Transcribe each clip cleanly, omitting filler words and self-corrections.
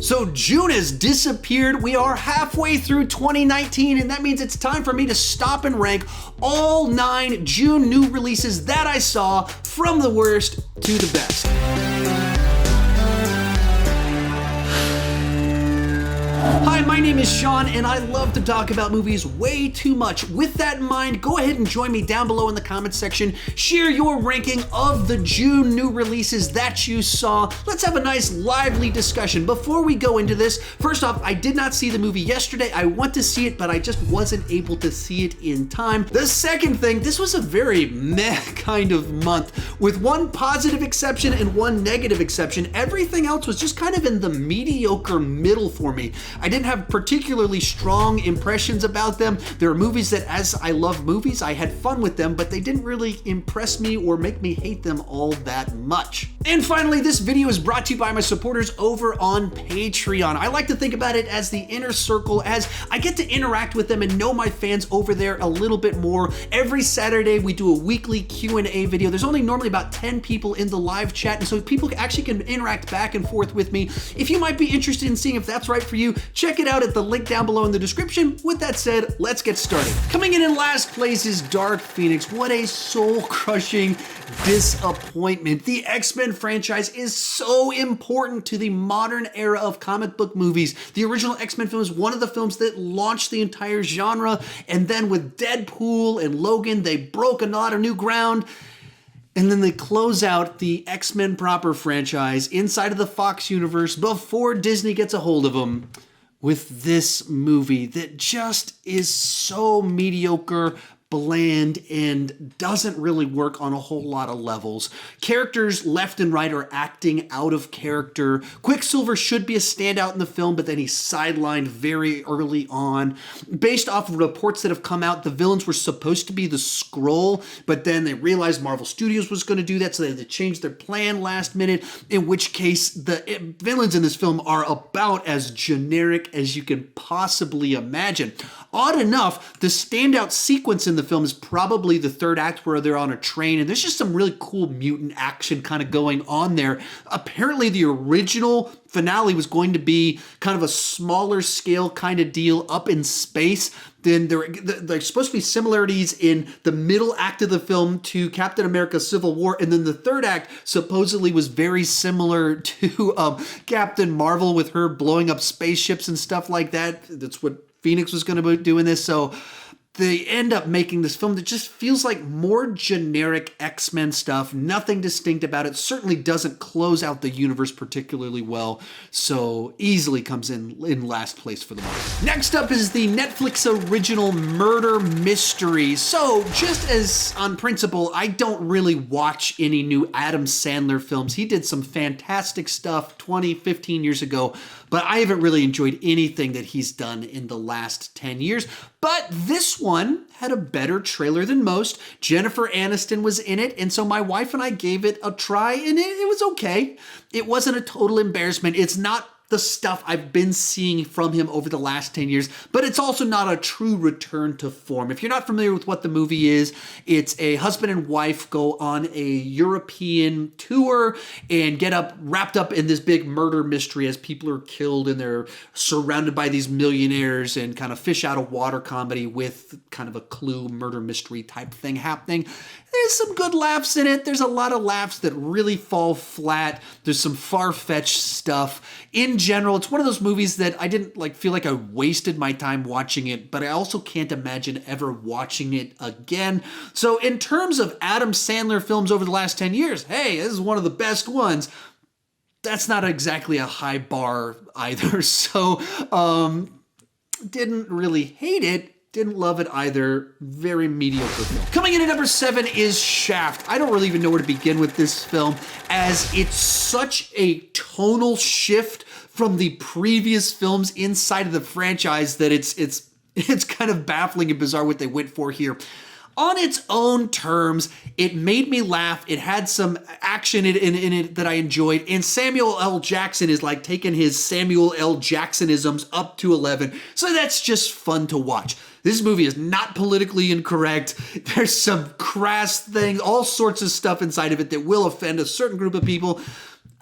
So June has disappeared. We are halfway through 2019, and that means it's time for me to stop and rank all 9 June new releases that I saw from the worst to the best. Hi, my name is Sean, and I love to talk about movies way too much. With that in mind, go ahead and join me down below in the comments section. Share your ranking of the June new releases that you saw. Let's have a nice, lively discussion. Before we go into this, first off, I did not see the movie yesterday. I want to see it, but I just wasn't able to see it in time. The second thing, this was a very meh kind of month, with one positive exception and one negative exception. Everything else was just kind of in the mediocre middle for me. I didn't have particularly strong impressions about them. There are movies that, as I love movies, I had fun with them, but they didn't really impress me or make me hate them all that much. And finally, this video is brought to you by my supporters over on Patreon. I like to think about it as the inner circle, as I get to interact with them and know my fans over there a little bit more. Every Saturday, we do a weekly Q&A video. There's only normally about 10 people in the live chat, and so people actually can interact back and forth with me. If you might be interested in seeing if that's right for you, check it out at the link down below in the description. With that said, let's get started. Coming in last place is Dark Phoenix. What a soul-crushing disappointment. The X-Men franchise is so important to the modern era of comic book movies. The original X-Men film is one of the films that launched the entire genre, and then with Deadpool and Logan, they broke a lot of new ground. And then they close out the X-Men proper franchise inside of the Fox universe before Disney gets a hold of them with this movie that just is so mediocre, bland, and doesn't really work on a whole lot of levels. Characters left and right are acting out of character. Quicksilver should be a standout in the film, but then he's sidelined very early on. Based off of reports that have come out, the villains were supposed to be the Skrull, but then they realized Marvel Studios was going to do that, so they had to change their plan last minute, in which case the villains in this film are about as generic as you can possibly imagine. Odd enough, the standout sequence in the film is probably the third act where they're on a train, and there's just some really cool mutant action kind of going on there. Apparently, the original finale was going to be kind of a smaller scale kind of deal up in space. Then there's supposed to be similarities in the middle act of the film to Captain America Civil War, and then the third act supposedly was very similar to Captain Marvel with her blowing up spaceships and stuff like that. That's what Phoenix was going to be doing this, so they end up making this film that just feels like more generic X-Men stuff, nothing distinct about it, certainly doesn't close out the universe particularly well, so easily comes in last place for the month. Next up is the Netflix original murder mystery. So just as on principle, I don't really watch any new Adam Sandler films. He did some fantastic stuff 20, 15 years ago, but I haven't really enjoyed anything that he's done in the last 10 years. But this one had a better trailer than most. Jennifer Aniston was in it, and so my wife and I gave it a try, and it was okay. It wasn't a total embarrassment. It's not the stuff I've been seeing from him over the last 10 years, but it's also not a true return to form. If you're not familiar with what the movie is, it's a husband and wife go on a European tour and get wrapped up in this big murder mystery as people are killed and they're surrounded by these millionaires, and kind of fish out of water comedy with kind of a Clue murder mystery type thing happening. There's some good laughs in it. There's a lot of laughs that really fall flat. There's some far-fetched stuff. In general, it's one of those movies that I didn't feel like I wasted my time watching it, but I also can't imagine ever watching it again. So in terms of Adam Sandler films over the last 10 years, hey, this is one of the best ones. That's not exactly a high bar either. So didn't really hate it. Didn't love it either. Very mediocre film. Coming in at number 7 is Shaft. I don't really even know where to begin with this film, as it's such a tonal shift from the previous films inside of the franchise that it's kind of baffling and bizarre what they went for here. On its own terms, it made me laugh. It had some action in it that I enjoyed. And Samuel L. Jackson is like taking his Samuel L. Jacksonisms up to 11. So that's just fun to watch. This movie is not politically incorrect. There's some crass things, all sorts of stuff inside of it that will offend a certain group of people.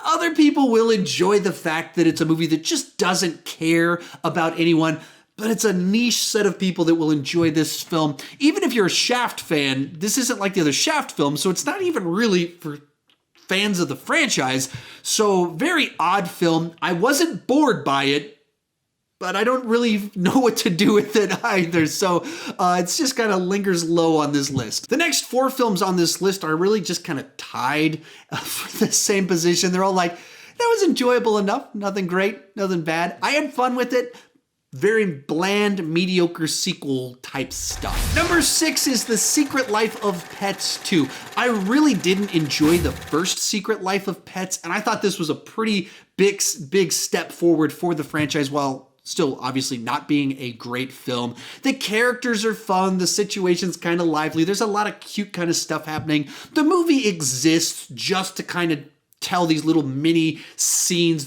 Other people will enjoy the fact that it's a movie that just doesn't care about anyone, but it's a niche set of people that will enjoy this film. Even if you're a Shaft fan, this isn't like the other Shaft films, so it's not even really for fans of the franchise. So very odd film. I wasn't bored by it, but I don't really know what to do with it either. So it's just kind of lingers low on this list. The next 4 films on this list are really just kind of tied for the same position. They're all like, that was enjoyable enough. Nothing great, nothing bad. I had fun with it. Very bland, mediocre sequel type stuff. Number 6 is The Secret Life of Pets 2. I really didn't enjoy the first Secret Life of Pets, and I thought this was a pretty big step forward for the franchise, while still obviously not being a great film. The characters are fun, the situation's kind of lively, there's a lot of cute kind of stuff happening. The movie exists just to kind of tell these little mini scenes,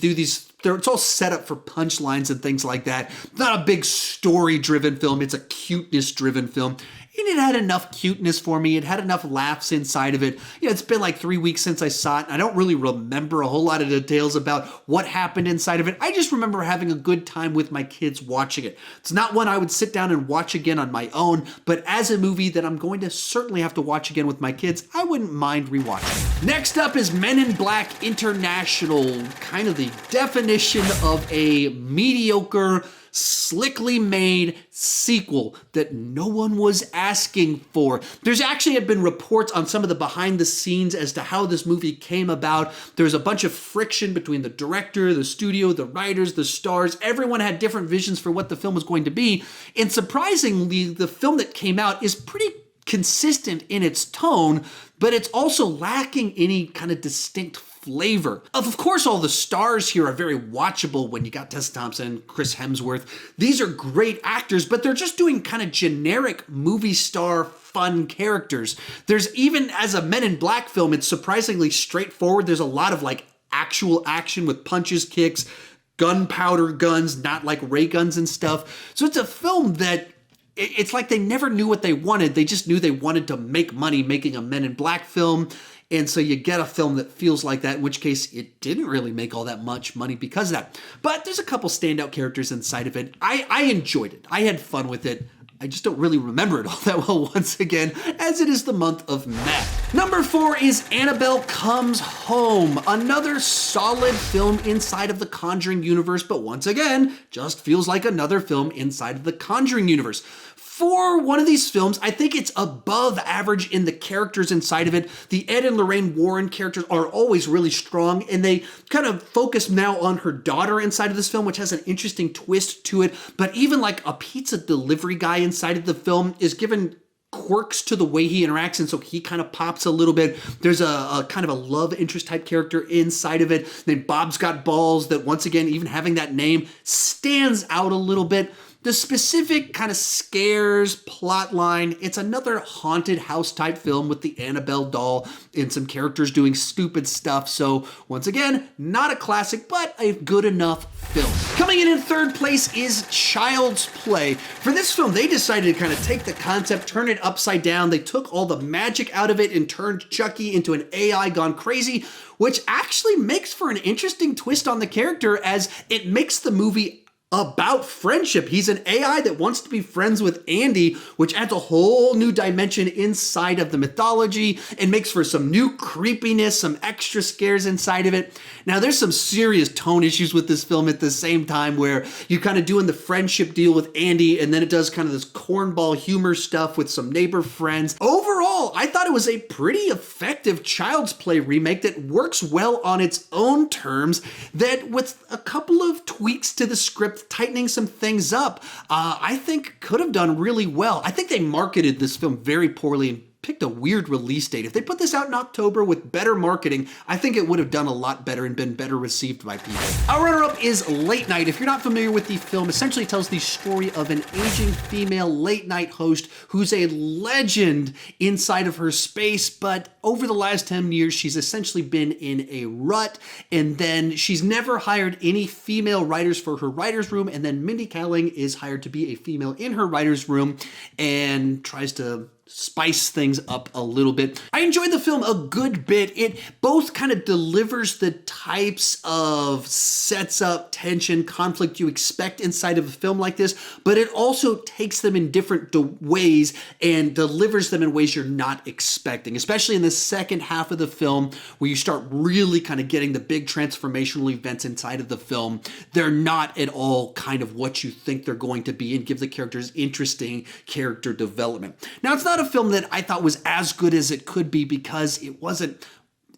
it's all set up for punchlines and things like that. Not a big story-driven film, it's a cuteness-driven film. And it had enough cuteness for me. It had enough laughs inside of it. It's been like 3 weeks since I saw it. I don't really remember a whole lot of details about what happened inside of it. I just remember having a good time with my kids watching it. It's not one I would sit down and watch again on my own, but as a movie that I'm going to certainly have to watch again with my kids, I wouldn't mind rewatching. Next up is Men in Black International, kind of the definition of a mediocre, slickly made sequel that no one was asking for. There's actually have been reports on some of the behind the scenes as to how this movie came about. There's a bunch of friction between the director, the studio, the writers, the stars. Everyone had different visions for what the film was going to be. And surprisingly, the film that came out is pretty consistent in its tone, but it's also lacking any kind of distinct flavor. Of course, all the stars here are very watchable when you got Tessa Thompson, Chris Hemsworth. These are great actors, but they're just doing kind of generic movie star fun characters. There's even as a Men in Black film, it's surprisingly straightforward. There's a lot of like actual action with punches, kicks, gunpowder guns, not like ray guns and stuff. So it's a film that it's like they never knew what they wanted. They just knew they wanted to make money making a Men in Black film. And so you get a film that feels like that, in which case it didn't really make all that much money because of that. But there's a couple standout characters inside of it. I enjoyed it. I had fun with it. I just don't really remember it all that well once again, as it is the month of May. Number 4 is Annabelle Comes Home, another solid film inside of the Conjuring universe, but once again, just feels like another film inside of the Conjuring universe. For one of these films, I think it's above average in the characters inside of it. The Ed and Lorraine Warren characters are always really strong, and they kind of focus now on her daughter inside of this film, which has an interesting twist to it. But even like a pizza delivery guy inside of the film is given quirks to the way he interacts, and so he kind of pops a little bit. There's a kind of a love interest type character inside of it named Bob's Got Balls that, once again, even having that name, stands out a little bit. The specific kind of scares, plot line, it's another haunted house type film with the Annabelle doll and some characters doing stupid stuff. So once again, not a classic, but a good enough film. Coming in third place is Child's Play. For this film, they decided to kind of take the concept, turn it upside down. They took all the magic out of it and turned Chucky into an AI gone crazy, which actually makes for an interesting twist on the character as it makes the movie about friendship. He's an AI that wants to be friends with Andy, which adds a whole new dimension inside of the mythology and makes for some new creepiness, some extra scares inside of it. Now, there's some serious tone issues with this film at the same time where you're kind of doing the friendship deal with Andy, and then it does kind of this cornball humor stuff with some neighbor friends. Overall, I thought it was a pretty effective Child's Play remake that works well on its own terms, that with a couple of tweaks to the script, tightening some things up, I think could have done really well. I think they marketed this film very poorly and picked a weird release date. If they put this out in October with better marketing, I think it would have done a lot better and been better received by people. Our runner-up is Late Night. If you're not familiar with the film, essentially tells the story of an aging female late night host who's a legend inside of her space, but over the last 10 years, she's essentially been in a rut, and then she's never hired any female writers for her writer's room, and then Mindy Kaling is hired to be a female in her writer's room and tries to spice things up a little bit. I enjoyed the film a good bit. It both kind of delivers the types of sets up tension, conflict you expect inside of a film like this, but it also takes them in different ways and delivers them in ways you're not expecting, especially in the second half of the film where you start really kind of getting the big transformational events inside of the film. They're not at all kind of what you think they're going to be and give the characters interesting character development. Now, it's not a film that I thought was as good as it could be because it wasn't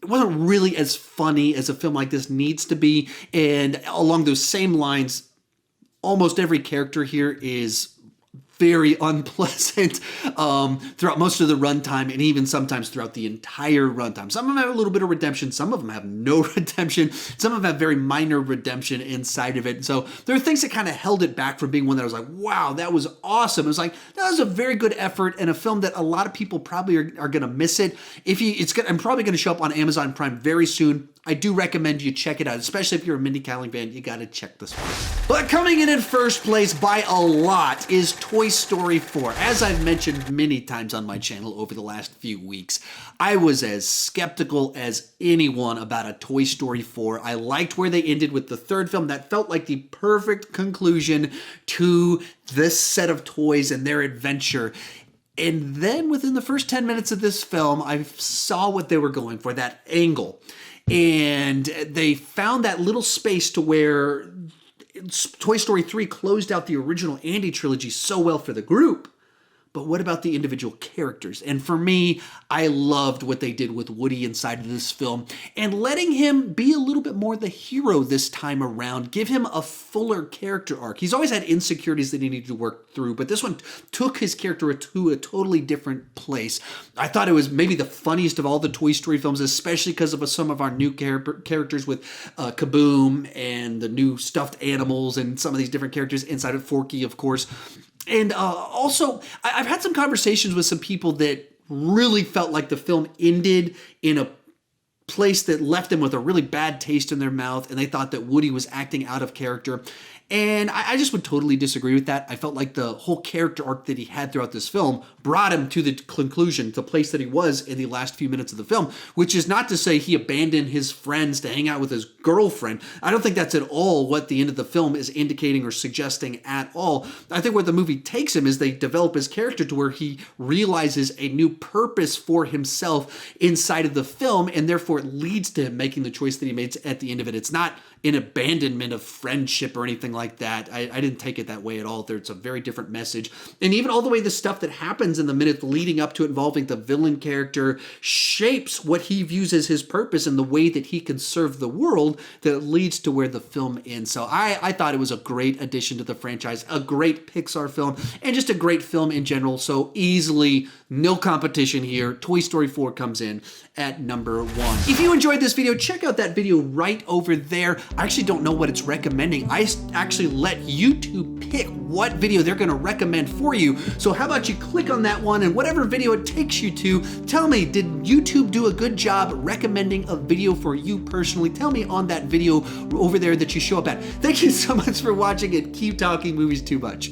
really as funny as a film like this needs to be. And along those same lines, almost every character here is very unpleasant throughout most of the runtime and even sometimes throughout the entire runtime. Some of them have a little bit of redemption. Some of them have no redemption. Some of them have very minor redemption inside of it. So there are things that kind of held it back from being one that I was like, wow, that was awesome. It was like, that was a very good effort and a film that a lot of people probably are going to miss it. I'm probably going to show up on Amazon Prime very soon. I do recommend you check it out, especially if you're a Mindy Kaling fan. You got to check this one. But coming in first place by a lot is Toy Story 4. As I've mentioned many times on my channel over the last few weeks, I was as skeptical as anyone about a Toy Story 4. I liked where they ended with the third film. That felt like the perfect conclusion to this set of toys and their adventure. And then within the first 10 minutes of this film, I saw what they were going for, that angle. And they found that little space to where Toy Story 3 closed out the original Andy trilogy so well for the group. But what about the individual characters? And for me, I loved what they did with Woody inside of this film and letting him be a little bit more the hero this time around, give him a fuller character arc. He's always had insecurities that he needed to work through, but this one took his character to a totally different place. I thought it was maybe the funniest of all the Toy Story films, especially because of some of our new characters with Kaboom and the new stuffed animals and some of these different characters inside of Forky, of course. And also, I've had some conversations with some people that really felt like the film ended in a place that left them with a really bad taste in their mouth, and they thought that Woody was acting out of character. And I just would totally disagree with that. I felt like the whole character arc that he had throughout this film brought him to the conclusion, the place that he was in the last few minutes of the film, which is not to say he abandoned his friends to hang out with his girlfriend. I don't think that's at all what the end of the film is indicating or suggesting at all. I think where the movie takes him is they develop his character to where he realizes a new purpose for himself inside of the film, and therefore it leads to him making the choice that he made at the end of it. It's not an abandonment of friendship or anything like that. I didn't take it that way at all. It's a very different message. And even all the way the stuff that happens in the minute leading up to it involving the villain character shapes what he views as his purpose and the way that he can serve the world that leads to where the film ends. So I thought it was a great addition to the franchise, a great Pixar film, and just a great film in general. So easily, no competition here. Toy Story 4 comes in at number 1. If you enjoyed this video, check out that video right over there. I actually don't know what it's recommending. I actually let YouTube pick what video they're going to recommend for you. So how about you click on that one, and whatever video it takes you to, tell me, did YouTube do a good job recommending a video for you personally? Tell me on that video over there that you show up at. Thank you so much for watching, and keep talking movies too much.